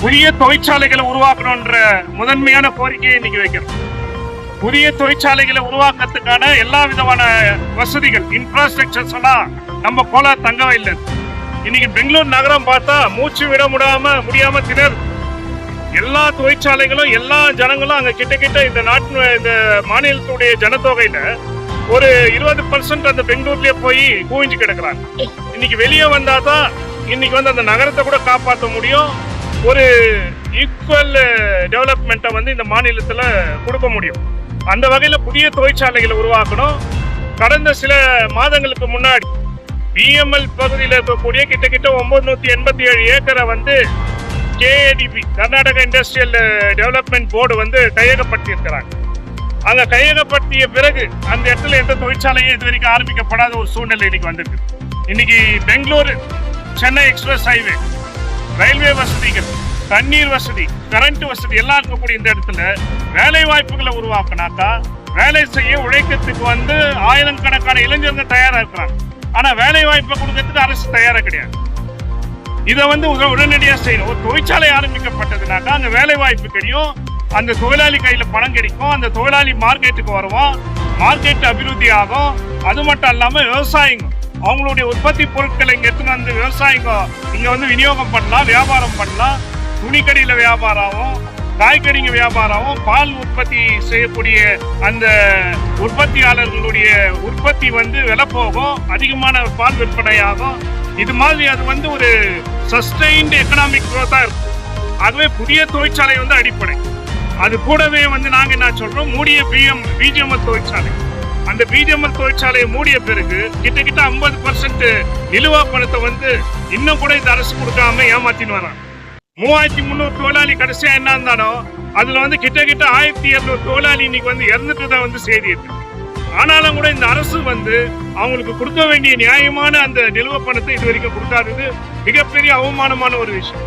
புதிய தொழிற்சாலைகளை உருவாக்கணும்ன்ற முதன்மையான கோரிக்கையை இன்னைக்கு வைக்கிறோம். புதிய தொழிற்சாலைகளை உருவாக்கத்துக்கான எல்லா விதமான வசதிகள் இன்ஃப்ராஸ்ட்ரக்சர்ஸ் எல்லாம் நம்ம போல தங்கம் இல்லை. இன்னைக்கு பெங்களூர் நகரம் பார்த்தா மூச்சு விட முடியாம திணறு. எல்லா தொழிற்சாலைகளும் எல்லா ஜனங்களும் அங்க கிட்ட இந்த மாநிலத்துடைய ஜனத்தொகையில ஒரு 20% அந்த பெங்களூர்லயே போய் குவிஞ்சு கிடக்குறாங்க. இன்னைக்கு வெளியே வந்தாதான் இன்னைக்கு அந்த நகரத்தை கூட காப்பாற்ற முடியும். ஒரு ஈக்குவல் டெவலப்மெண்ட்டை இந்த மாநிலத்துல கொடுக்க முடியும். அந்த வகையில புதிய தொழிற்சாலைகளை உருவாக்கணும். கடந்த சில மாதங்களுக்கு முன்னாடி பிஎம்எல் பகுதியில் இருக்கக்கூடிய கிட்ட 987 ஏக்கரை கேஏடிபி கர்நாடகா இண்டஸ்ட்ரியல் டெவலப்மெண்ட் போர்டு கையகப்படுத்தி இருக்கிறாங்க. அங்க கையகப்படுத்திய பிறகு அந்த இடத்துல எந்த தொழிற்சாலையும் இது வரைக்கும் ஆரம்பிக்கப்படாத ஒரு சூழ்நிலை இன்னைக்கு வந்திருக்கு. இன்னைக்கு Bengaluru Chennai express highway, railway வசதிகள், தண்ணீர் வசதி, கரண்ட் வசதி எல்லாம் இருக்கக்கூடிய இந்த இடத்துல வேலை வாய்ப்புகளை உருவாக்கினாக்கா வேலை செய்ய உழைக்கிறதுக்கு ஆயிரக்கணக்கான இளைஞர்கள் தயாரா இருக்கிறாங்க. ஆனா வேலை வாய்ப்பை கொடுக்கறதுக்கு அரசு தயாரா கிடையாது. இதை உடனடியாக செய்யணும். ஒரு தொழிற்சாலை ஆரம்பிக்கப்பட்டதுனாக்கா அங்க வேலை வாய்ப்பு கிடைக்கும், அந்த தொழிலாளி கையில பணம் கிடைக்கும், அந்த தொழிலாளி மார்க்கெட்டுக்கு வருவோம், மார்க்கெட் அபிவிருத்தி ஆகும். அது மட்டும் இல்லாம விவசாயிங்க அவங்களுடைய உற்பத்தி பொருட்களை இங்க எடுத்துன்னு விவசாயிங்க இங்க விநியோகம் பண்ணலாம், வியாபாரம் பண்ணலாம். துணிக்கடியில வியாபாரம், காய்கறிங்க வியாபாரம், பால் உற்பத்தி செய்யக்கூடிய அந்த உற்பத்தியாளர்களுடைய உற்பத்தி விலை போகும், அதிகமான பால் விற்பனை ஆகும். இது மாதிரி அது ஒரு சஸ்டைன்டு எக்கனாமிக் குரோத்தா இருக்கும். ஆகவே புதிய தொழிற்சாலை அடிப்படை. அது கூடவே நாங்க என்ன சொல்றோம், மூடிய பிஜிஎம்எல் தொழிற்சாலை. அந்த பிஜிஎம்எல் தொழிற்சாலையை மூடிய பிறகு கிட்ட 50% நிலுவா பணத்தை இன்னும் கூட இந்த அரசு கொடுக்காம ஏமாத்தின்னு வராங்க. 3300 தொழிலாளி கடைசியா என்ன இருந்தாலும் அதுல கிட்ட 1200 தொழிலாளி இன்னைக்கு இறந்துட்டு தான் செய்தி இருக்கு. ஆனாலும் கூட இந்த அரசு அவங்களுக்கு கொடுக்க வேண்டிய நியாயமான அந்த நிலுவ பணத்தை இது வரைக்கும் கொடுக்காதது மிகப்பெரிய அவமானமான ஒரு விஷயம்.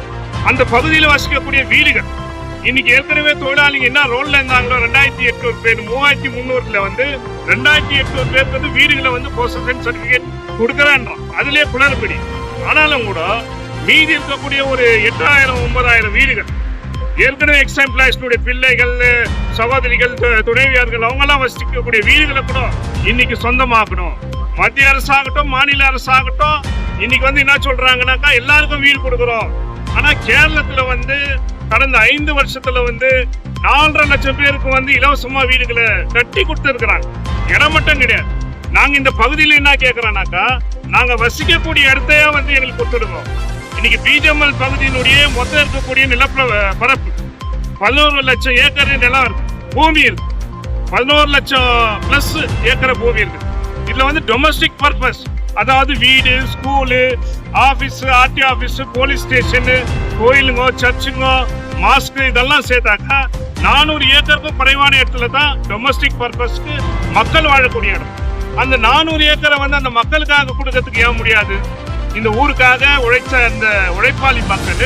அந்த பகுதியில் வசிக்கக்கூடிய வீடுகள் இன்னைக்கு ஏற்கனவே தொழிலாளிங்க என்ன ரோல்ல இருந்தாங்களோ 2800 பேர், 3300ல 2800 பேருக்கு வீடுகளை பொசிஷன் சர்டிபிகேட் கொடுக்கறான்றான். அதுலயே குளறுபடி. ஆனாலும் கூட மீதி இருக்கக்கூடிய ஒரு 8000 9000 வீடுகள் ஏற்கனவே எக்ஸாம்பிளாய்ஸ்னுடைய பிள்ளைகள், சகோதரிகள், துணைவியார்கள் அவங்க எல்லாம் வசிக்கக்கூடிய வீடுகளை கூட இன்னைக்கு சொந்தமாக்கணும். மத்திய அரசாகட்டும் மாநில அரசாகட்டும் இன்னைக்கு என்ன சொல்றாங்கன்னாக்கா எல்லாருக்கும் வீடு கொடுக்குறோம். ஆனா கேரளத்துல கடந்த 5 வருஷத்துல 4.5 லட்சம் பேருக்கு இலவசமா வீடுகளை கட்டி கொடுத்துருக்கிறாங்க. இடம் மட்டும் கிடையாது. நாங்க இந்த பகுதியில என்ன கேட்கிறோம்னாக்கா நாங்க வசிக்கக்கூடிய இடத்தையே எங்களுக்கு கொடுத்துடுவோம். இன்னைக்கு பிஜிஎம்எல் பகுதியினுடைய மொத்தம் இருக்கக்கூடிய நிலப்பரப்பு 11 லட்சம் ஏக்கர் நிலம் இருக்கு, பூமி இருக்கு. 11 லட்சம் பிளஸ் ஏக்கர் பூமி இருக்கு. இதுல டொமஸ்டிக் பர்பஸ், அதாவது வீடு, school, office, RT office, police station, கோயிலுங்க, சர்ச்சுங்க, மாஸ்க் இதெல்லாம் சேர்த்தாக்கா 400 ஏக்கருக்கும் குறைவான இடத்துல தான் டொமஸ்டிக் பர்பஸ்க்கு மக்கள் வாழக்கூடிய இடம். அந்த 400 ஏக்கரை அந்த மக்களுக்காக கொடுக்கறதுக்கு ஏன் முடியாது? இந்த ஊருக்காக உழைச்ச அந்த உழைப்பாளி மக்கள்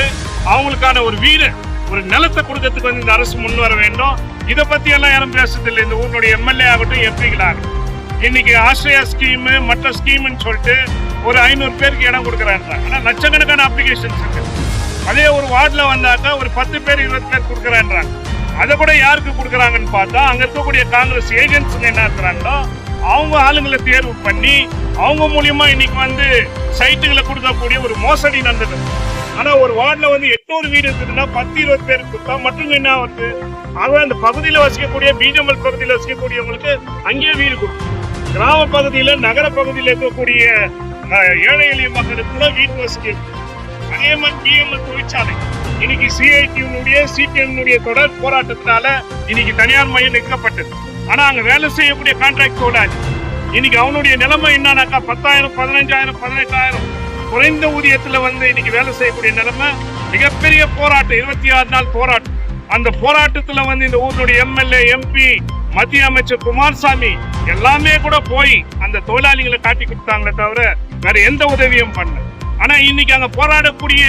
அவங்களுக்கான ஒரு வீடு, ஒரு நிலத்தை கொடுக்கறதுக்கு இந்த அரசு முன் வர வேண்டும். இதை பத்தி எல்லாம் யாரும் பேசுறதில்லை. இந்த ஊருடைய எம்எல்ஏ ஆகட்டும், எம்பிகளாகட்டும். இன்னைக்கு ஆஸ்திரேலியா ஸ்கீம், மற்ற ஸ்கீம்னு சொல்லிட்டு ஒரு 500 பேருக்கு இடம் கொடுக்குறாங்க. ஆனா லட்சக்கணக்கான அப்ளிகேஷன்ஸ் இருக்கு. அதே ஒரு வார்டுல வந்தாக்கா ஒரு 10 பேர் 20 பேர் கொடுக்குறாங்க. அதை கூட யாருக்கு கொடுக்குறாங்கன்னு பார்த்தா அங்க இருக்கக்கூடிய காங்கிரஸ் ஏஜென்ட்ஸுங்க என்ன இருக்கிறாங்களோ அவங்க ஆளுங்களை தேர்வு பண்ணி அவங்க மூலியமா இன்னைக்கு சைட்டுகளை கொடுக்கக்கூடிய ஒரு மோசடி நடந்தது. ஆனா ஒரு வார்டுல 800 வீடு இருக்குதுன்னா 10-20 பேருக்கு கொடுத்தா மற்றும் என்ன அந்த பகுதியில வசிக்கக்கூடிய பிஜிஎம்எல் பகுதியில் வசிக்கக்கூடியவங்களுக்கு அங்கேயே வீடு கொடுக்கும். கிராம பகுதியில நகர பகுதியில் இருக்கக்கூடிய ஏழை எளிய மக்களுக்கு கூட வீட்டு வசதி. அதே மாதிரி பிஎம்எல் தொழிற்சாலை இன்னைக்கு சிஐடியுடைய சிபிஎம்னுடைய தொடர் போராட்டத்தினால இன்னைக்கு தனியார் மையம் நிற்கப்பட்டது. ஆனா அங்க வேலை செய்யக்கூடிய கான்ட்ராக்ட் தொழிலாளி இன்னைக்கு அவனுடைய நிலைமை என்னன்னாக்கா 10,000 15,000 18,000 குறைந்த ஊதியத்துல இன்னைக்கு வேலை செய்யக்கூடிய நிலைமை. மிகப்பெரிய போராட்டம், 26 நாள் போராட்டம். அந்த போராட்டத்துல இந்த ஊருடைய எம்எல்ஏ, எம்பி, மத்திய அமைச்சர் குமாரசாமி எல்லாமே கூட போய் அந்த தொழிலாளிகளை காட்டி கொடுத்தாங்களே தவிர வேற எந்த உதவியும் பண்ணல. ஆனா இன்னைக்கு அங்க போராடக்கூடிய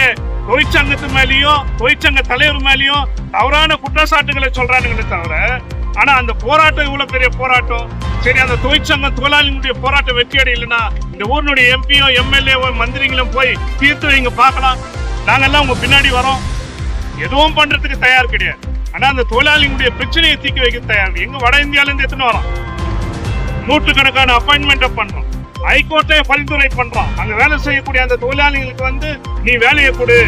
தொழிற்சங்கத்து மேலேயும் தொழிற்சங்க தலைவர் மேலேயும் தவறான குற்றச்சாட்டுகளை சொல்றானுங்களே தவிர, ஆனா அந்த போராட்டம் இவ்வளவு பெரிய போராட்டம், சரி அந்த தொழிற்சங்கம் தொழிலாளிகளுடைய போராட்டம் வெற்றி அடையலைன்னா இந்த ஊருடைய எம்பியோ, எம்எல்ஏவோ, மந்திரிகளும் போய் தீர்த்து வைங்க பார்க்கலாம், நாங்கெல்லாம் உங்க பின்னாடி வரோம். எதுவும் பண்றதுக்கு தயார் கிடையாது. ஆனா அந்த தொழிலாளிகளுடைய பிரச்சனையை தீர்க்க வைக்க தயார். எங்க வட இந்தியால இருந்து எத்தனை வரோம், நூற்றுக்கணக்கான அப்பாயின்மெண்ட் பண்றோம், ஹைகோர்ட்டை பரிந்துரை பண்றோம். அங்க வேலை செய்யக்கூடிய அந்த தொழிலாளிகளுக்கு வந்து நீ வேலையை கொடு,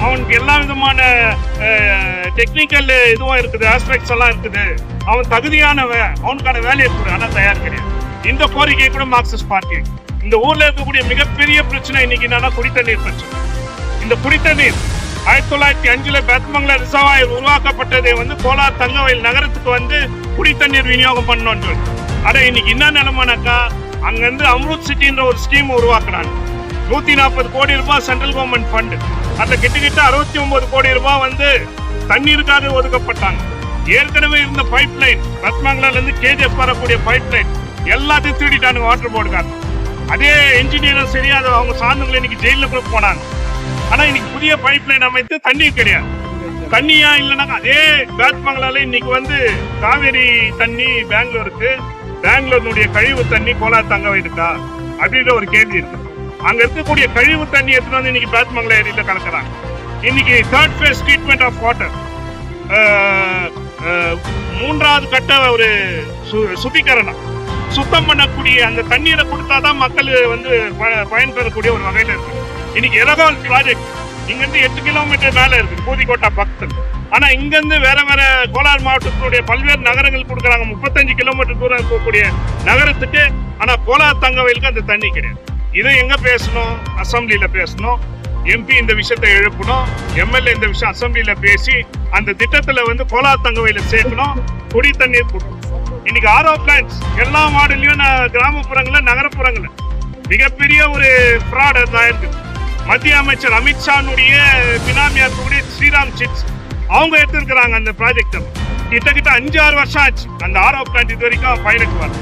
அவனுக்கு எல்லா விதமான டெக்னிக்கல் இதுவும் இருக்குது, ஆஸ்பெக்ட்ஸ் எல்லாம் இருக்குது, அவன் தகுதியானவன், அவனுக்கான வேலையை கொடு. ஆனா தயார் கிடையாது. இந்த கோரிக்கை கூட மார்க்சிஸ்ட் பார்ட்டி. இந்த ஊர்ல இருக்கக்கூடிய மிகப்பெரிய பிரச்சனை இன்னைக்கு என்னன்னா குடித்தண்ணீர் பிரச்சனை. இந்த குடித்தண்ணீர் 1905 பேத்மங்கல ரிசர்வாயர் உருவாக்கப்பட்டதை வந்து கோலார் தங்கவயல் நகரத்துக்கு வந்து குடித்தண்ணீர் விநியோகம் பண்ணணும்னு சொல்லி. ஆனா இன்னைக்கு என்ன நிலைமைனாக்கா, அங்க இருந்து அம்ருத் சிட்டின்ற ஒரு ஸ்கீம் உருவாக்குறாங்க. 140 கோடி ரூபாய் சென்ட்ரல் கவர்மெண்ட் ஃபண்ட். அதுல கிட்டத்தட்ட 69 கோடி ரூபாய் வந்து தண்ணீருக்காக ஒதுக்கப்பட்டாங்க. ஏற்கனவே இருந்த பைப் லைன், பத்மங்கலால இருந்து கேஜிஎஃப் வரக்கூடிய பைப் லைன் எல்லாத்தையும் திருடிட்டாங்க வாட்டர் போர்டுக்காரங்க. அதே என்ஜினியரும் சரி, அதை அவங்க சார்ந்தவங்களை இன்னைக்கு ஜெயில கூட போனாங்க. ஆனா இன்னைக்கு புதிய பைப் லைன் அமைத்து தண்ணீர் கிடையாது. தண்ணியா இல்லைனாக்கா அதே பேத்மங்கலால இன்னைக்கு வந்து காவேரி தண்ணி பெங்களூருக்கு, பெங்களூருடைய கழிவு தண்ணி கோலார் தங்கவயல் இருக்கா அப்படின்ற ஒரு கேள்வி இருக்கு. அங்க இருக்கக்கூடிய கழிவு தண்ணி எடுத்துட்டு வந்து இன்னைக்கு பேத்மங்கலா ஏரியில கலக்குறாங்க. இன்னைக்கு third phase treatment of water, 3வது கட்ட ஒரு சுத்திகரணம், சுத்தம் பண்ணக்கூடிய அந்த தண்ணீரை கொடுத்தாதான் மக்கள் வந்து பயன்பெறக்கூடிய ஒரு வகையில இருக்கு. இன்னைக்கு எலகால் ப்ராஜெக்ட் இங்க இருந்து 8 கிலோமீட்டர் மேல இருக்கு, பூதிக்கோட்டா பக்கத்தில். ஆனா இங்க இருந்து வேற வேற கோலார் மாவட்டத்தினுடைய பல்வேறு நகரங்கள் கொடுக்குறாங்க, 35 கிலோமீட்டர் தூரம் இருக்கக்கூடிய நகரத்துக்கு. ஆனா கோலார் தங்கவயலுக்கு அந்த தண்ணி கிடையாது. இதை எங்க பேசணும், அசம்பிளியில பேசணும். எம்பி இந்த விஷயத்தை எழுப்பணும், எம்எல்ஏ இந்த விஷயம் அசம்பிளியில பேசி அந்த திட்டத்துல வந்து கோலார் தங்கவயல சேர்க்கணும், குடி தண்ணீர் கொடுக்கணும். இன்னைக்கு ஆர்ஓ பிளான்ஸ் எல்லா மாடலையும் கிராமப்புறங்கள்ல நகரப்புறங்கள்ல மிகப்பெரிய ஒரு ஃப்ராட் இருக்கு. மத்திய அமைச்சர் அமித்ஷானுடைய பினாமியார் கூடிய ஸ்ரீராம் சிட்ஸ் அவங்க எடுத்திருக்கிறாங்க அந்த ப்ராஜெக்ட். கிட்டத்தட்ட 5-6 வருஷம் ஆச்சு அந்த ஆர்ஓ பிளான்ட் இது வரைக்கும் பைலட் வரல.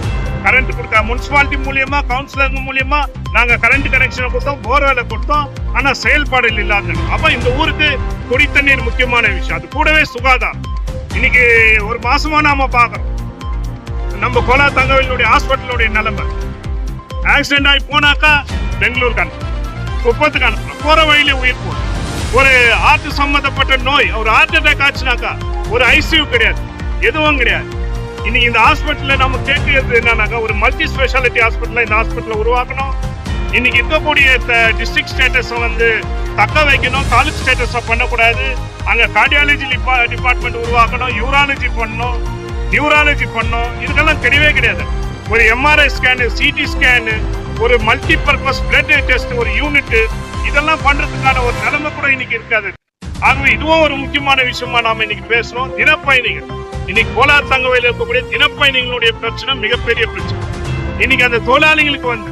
கரண்ட் கொடுத்தா முனிசிபாலிட்டி மூலியமா, கவுன்சிலர் மூலியமா நாங்க கரண்ட் கனெக்ஷன் கொடுத்தோம், போர்வேலை கொடுத்தோம். ஆனா செயல்பாடு இல்லாத. அப்ப இந்த ஊருக்கு குடித்தண்ணீர் முக்கியமான விஷயம். அது கூடவே சுகாதாரம். இன்னைக்கு ஒரு மாசமா நாம பாக்குறோம் நம்ம கோலார் தங்கவயலுடைய ஹாஸ்பிட்டலுடைய நிலைமை. ஆக்சிடென்ட் ஆகி போனாக்கா பெங்களூருக்கு அனுப்புறோம், குப்பத்துக்கு அனுப்புறோம், போற வழியில உயிர் போகும். ஒரு ஹார்ட் சம்பந்தப்பட்ட நோய், ஒரு ஹார்ட் அட்டாக் ஆச்சுனாக்கா ஒரு ஐசியூ கிடையாது, எதுவும் கிடையாது. இன்னைக்கு இந்த ஹாஸ்பிட்டல்ல நம்ம கேட்கிறது என்னன்னாக்கா, ஒரு மல்டி ஸ்பெஷாலிட்டி ஹாஸ்பிட்டல் இந்த ஹாஸ்பிட்டலை உருவாக்கணும். இன்னைக்கு இருக்கக்கூடிய டிஸ்ட்ரிக்ட் ஸ்டேட்டஸ் வந்து தக்க வைக்கணும், தாலுக் ஸ்டேட்டஸ் பண்ணக்கூடாது. அங்க கார்டியாலஜி டிபார்ட்மெண்ட் உருவாக்கணும், யூராலஜி பண்ணணும், நியூராலஜி பண்ணணும். இதுக்கெல்லாம் கிடையவே கிடையாது. ஒரு எம்ஆர்ஐ ஸ்கேனு, சிடி ஸ்கேனு, ஒரு மல்டி பர்பஸ் பிளட் டெஸ்ட், ஒரு யூனிட், இதெல்லாம் பண்றதுக்கான ஒரு நிலைமை கூட இன்னைக்கு இருக்காது. ஆகவே இதுவும் ஒரு முக்கியமான விஷயமா நாம இன்னைக்கு பேசுறோம். தினப்பயணிகள், இன்னைக்கு கோலார் தங்கவயலில் இருக்கக்கூடிய தினப்பயணிகளுடைய பிரச்சனை மிகப்பெரிய பிரச்சனை. இன்னைக்கு அந்த தொழிலாளிகளுக்கு வந்து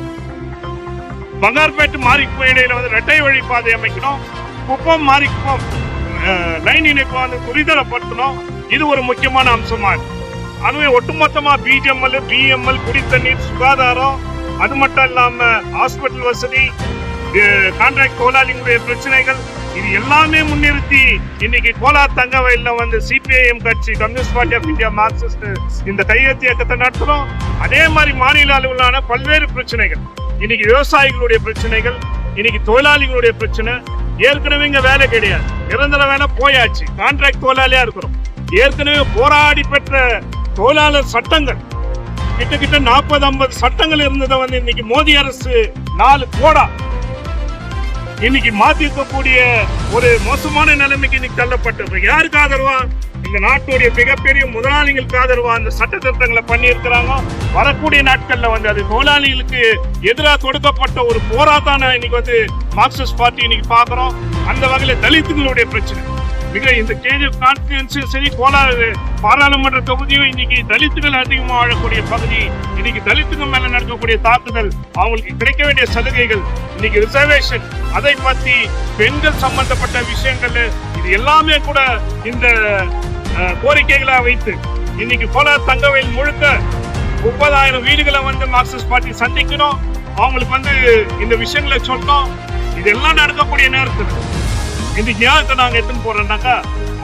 பங்கார்பேட்டு மாரிக்குப்பம் இடையில வந்து இரட்டை வழி பாதை அமைக்கணும், குப்பம் மாரிக்குப்பம் லைன் இணைப்பு வந்து துரிதப்படுத்தணும். இது ஒரு முக்கியமான அம்சமா இருக்கு. அதுவே ஒட்டுமொத்தமா பிஜிஎம்எல், பிஎம்எல், குடித்தண்ணீர், சுகாதாரம், அது மட்டும் இல்லாம ஹாஸ்பிட்டல் வசதி, கான்ட்ராக்ட் தொழிலாளிகளுடைய பிரச்சனைகள், இது எல்லாமே முன்னிறுத்தி இன்னைக்கு கோலார் தங்கவயல்ல வந்து சிபிஐஎம் கட்சி, communist party of India, Marxist இந்த கையெழுத்து இயக்கத்தை நடத்துறோம். அதே மாதிரி மாநில அளவிலான பல்வேறு பிரச்சனைகள், இன்னைக்கு விவசாயிகளுடைய பிரச்சனைகள், இன்னைக்கு தொழிலாளிகளுடைய பிரச்சனை. ஏற்கனவே இங்க வேலை கிடையாது, நிரந்தர வேலை போயாச்சு, கான்ட்ராக்ட் தொழிலாளியா இருக்கிறோம். ஏற்கனவே போராடி பெற்ற தொழிலாளர் சட்டங்கள் கிட்டத்தட்ட 40-50 சட்டங்கள் இருந்ததை வந்து இன்னைக்கு மோடி அரசு 4 கோடா இன்னைக்கு மாத்திருக்கக்கூடிய ஒரு மோசமான நிலைமைக்கு இன்னைக்கு தள்ளப்பட்டு யாருக்கு ஆதரவா, இந்த நாட்டுடைய மிகப்பெரிய முதலாளிகளுக்கு ஆதரவா அந்த சட்ட திருத்தங்களை பண்ணி இருக்கிறாங்க. வரக்கூடிய நாட்கள்ல வந்து அது தொழிலாளிகளுக்கு எதிராக கொடுக்கப்பட்ட ஒரு போராட்டம் இன்னைக்கு வந்து மார்க்சிஸ்ட் பார்ட்டி இன்னைக்கு பாக்குறோம். அந்த வகையில தலித்துகளுடைய பிரச்சனை மிக இந்த கேஜிஎஃப் கான்ஸ்டிட்யூன்சியும் சரி, கோலார் பாராளுமன்ற தொகுதியும் இன்னைக்கு தலித்துகள் அதிகமாக வாழக்கூடிய பகுதி. இன்னைக்கு தலித்துகள் மேல நடக்கக்கூடிய தாக்குதல், அவங்களுக்கு கிடைக்க வேண்டிய சலுகைகள், இன்னைக்கு ரிசர்வேஷன், அதை பத்தி பெண்கள் சம்பந்தப்பட்ட விஷயங்கள், இது எல்லாமே கூட இந்த கோரிக்கைகளா வைத்து இன்னைக்கு கோலார் தங்கவயல் முழுக்க 30,000 வீடுகளை வந்து மார்க்சிஸ்ட் பார்ட்டி சந்திக்கணும். அவங்களுக்கு வந்து இந்த விஷயங்களை சொல்லணும். இதெல்லாம் நடக்கக்கூடிய நேரத்தில் இந்த ஞானத்தை நாங்க எடுத்துன்னு போறோம்னாக்கா,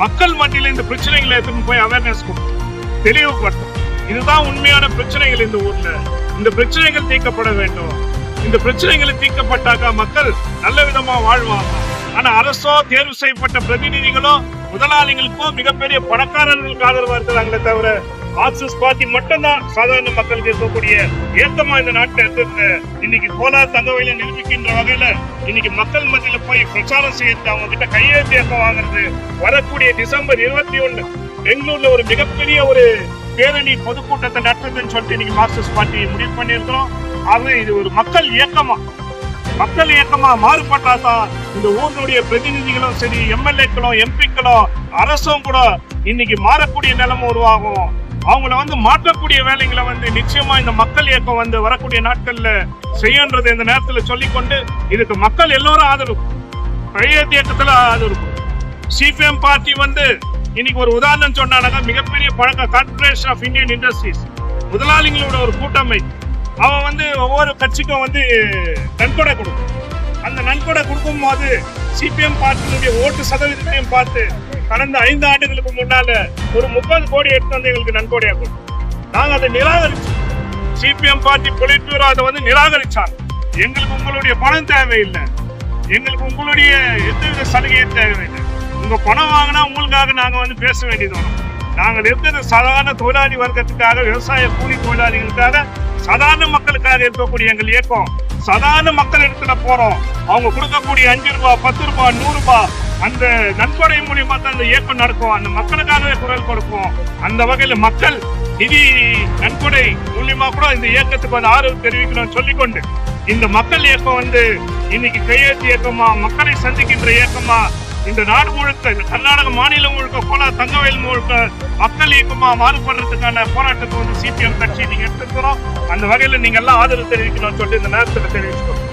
மக்கள் மத்தியில இந்த பிரச்சனைகளை எடுத்துன்னு போய் அவேர்னஸ் கொடுக்கணும், தெளிவுபடுத்தணும். இதுதான் உண்மையான பிரச்சனைகள் இந்த ஊர்ல. இந்த பிரச்சனைகள் தீர்க்கப்பட வேண்டும். இந்த பிரச்சனைகளை தீர்க்கப்பட்டாக்கா மக்கள் நல்ல விதமா வாழ்வாங்க. ஆனா அரசோ தேர்வு செய்யப்பட்ட பிரதிநிதிகளோ முதலாளிகளுக்கும் மிகப்பெரிய பணக்காரர்களுக்கு ஆதரவா இருக்கிறாங்களே தவிர மார்க்சிஸ்ட் பார்ட்டி மட்டும்தான் சாதாரண மக்களுக்கு இருக்கக்கூடிய ஏக்கமா இந்த நாட்டில் இருக்கிறது. இன்னைக்கு கோலார் தங்கவயலை நிரூபிக்கின்ற வகையில இன்னைக்கு மக்கள் மத்தியில போய் பிரச்சாரம் செய்யறது, அவங்க கிட்ட கையெழுத்து இயக்கம் வாங்குறது. வரக்கூடிய டிசம்பர் 21 பெங்களூர்ல ஒரு மிகப்பெரிய ஒரு பேரணி பொதுக்கூட்டத்தை நடத்துதுன்னு சொல்லிட்டு இன்னைக்கு மார்க்சிஸ்ட் பார்ட்டி முடிவு பண்ணியிருக்கிறோம். ஆகவே இது ஒரு மக்கள் இயக்கமா மாறுபட்டாதான் இந்த ஊர்களுடைய பிரதிநிதிகளும் சரி, எம்எல்ஏக்களும் எம்பிக்களும் அரசும் கூட இன்னைக்கு மாறக்கூடிய நிலைமை உருவாகும். அவங்கள மாற்றக்கூடிய வேலைகளை நிச்சயமா இந்த மக்கள் இயக்கம் வரக்கூடிய நாட்கள்ல செய்யன்றது இந்த நேரத்துல சொல்லிக்கொண்டு, இதுக்கு மக்கள் எல்லோரும் ஆதரவு, கையெழுத்து இயக்கத்துல ஆதரவு. சிபிஎம் பார்ட்டி இன்னைக்கு ஒரு உதாரணம் சொன்னாங்க. மிகப்பெரிய கார்பரேஷன் ஆஃப் இந்தியன் இண்டஸ்ட்ரீஸ் முதலாளிகளோட ஒரு கூட்டமை. அவன் ஒவ்வொரு கட்சிக்கும் நன்கொடை கொடுக்கும். அந்த நன்கொடை கொடுக்கும் போது சிபிஎம் பார்ட்டியினுடைய ஓட்டு சதவீதத்தையும் பார்த்து கடந்த 5 ஆண்டுகளுக்கு முன்னால ஒரு 30 கோடி எடுத்து எங்களுக்கு நன்கொடையா கொடுக்கும். நாங்க அதை நிராகரிச்சோம். சிபிஎம் பார்ட்டி பொலிட் பியூரோ அதை நிராகரிச்சாங்க. எங்களுக்கு உங்களுடைய பணம் தேவையில்லை, எங்களுக்கு உங்களுடைய எந்தவித சலுகையும் தேவையில்லை. உங்க பணம் வாங்கினா உங்களுக்காக நாங்க பேச வேண்டியது வரும். நாங்கள் இருக்கிறது சாதாரண தொழிலாளி வர்க்கத்துக்காக, விவசாய கூலி தொழிலாளிகளுக்காக, சாதாரண மக்களுக்காக இருக்கக்கூடிய எங்கள் இயக்கம். சாதாரண மக்கள் இடத்துல போறோம். அவங்க கொடுக்கக்கூடிய 5 ரூபாய், 10 ரூபாய், 100 ரூபாய் அந்த நன்கொடை மூலியமா தான் அந்த இயக்கம் நடக்கும். அந்த மக்களுக்காகவே குரல் கொடுப்போம். அந்த வகையில மக்கள் நிதி நன்கொடை மூலியமா கூட இந்த இயக்கத்துக்கு ஆதரவு தெரிவிக்கணும்னு சொல்லிக்கொண்டு, இந்த மக்கள் இயக்கம் இன்னைக்கு கையெழுத்து இயக்கமா, மக்களை சந்திக்கின்ற இயக்கமா, இந்த நாடு முழுக்க, இந்த கர்நாடக மாநிலம் முழுக்க, கோலார் தங்கவயல் முழுக்க மக்கள் இயக்கமா மாறுபடுறதுக்கான போராட்டத்தை சிபிஎம் கட்சி நீங்க எடுத்துக்கிறோம். அந்த வகையில நீங்க எல்லாம் ஆதரவு தெரிவிக்கணும்னு சொல்லி இந்த நேரத்தில் தெரிவிச்சுக்கணும்.